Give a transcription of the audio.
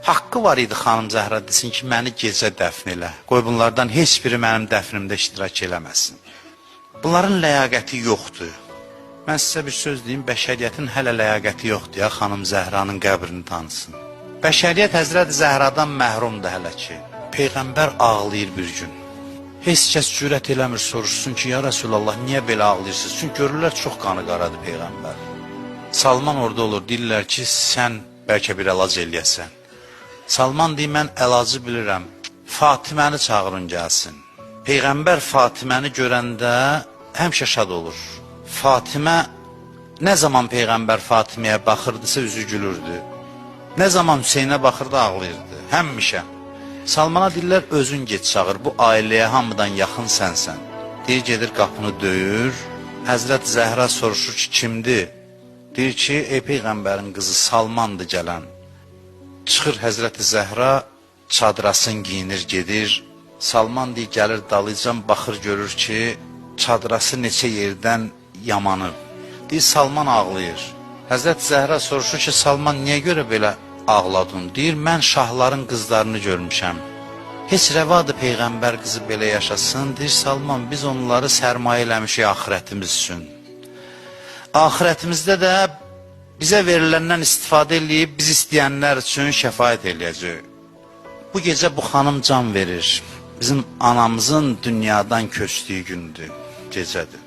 Haqqı var idi xanım Zəhra desin ki, məni gecə dəfn elə. Qoy bunlardan heç biri mənim dəfnimdə iştirak eləməsin. Bunların ləyaqəti yoxdur. Mən sizə bir söz deyim, bəşəriyyətin hələ ləyaqəti yoxdur ya, xanım Zəhranın qəbrini tanısın. Bəşəriyyət Həzrət Zəhradan məhrumdur hələ ki. Peyğəmbər ağlayır bir gün. Heç kəs cürət eləmir, soruşsun ki, ya Rasulallah, niyə belə ağlayırsınız? Çünki görürlər, çox qanı qaradır Peyğəmbər. Salman orada olur, deyirlər ki, sən bəlkə bir əlac eləyəsən. Salman deyir, mən əlacı bilirəm, Fatiməni çağırın gəlsin. Peyğəmbər Fatiməni görəndə həmişə şad olur. Fatimə, nə zaman Peyğəmbər Fatiməyə baxırdısa üzü gülürdü. Nə zaman Hüseynə baxırdı, ağlayırdı, həmişə. Salmana deyirlər, özün get çağır, bu ailəyə hamıdan yaxın sənsən. Deyir, gedir qapını döyür, Həzrət Zəhra soruşur ki, kimdir? Deyir ki, ey Peyğəmbərin qızı Salmandır gələn. Çıxır Həzrət Zəhra, çadrasın giyinir, gedir. Salman deyir, gəlir dalıcan, baxır, görür ki, çadrası neçə yerdən yamanıb. Deyir, Salman ağlayır. Həzrət Zəhra soruşur ki, Salman niyə görə belə ağladın? Deyir, mən şahların qızlarını görmüşəm. Heç rəvadır Peyğəmbər qızı belə yaşasın. Deyir, Salman, biz onları sərmayə eləmişik axirətimiz üçün. Axirətimizdə də bizə veriləndən istifadə eləyib, biz istəyənlər üçün şəfaət eləyəcək. Bu gecə bu xanım can verir. Bizim anamızın dünyadan köçdüyü gündür, gecədir.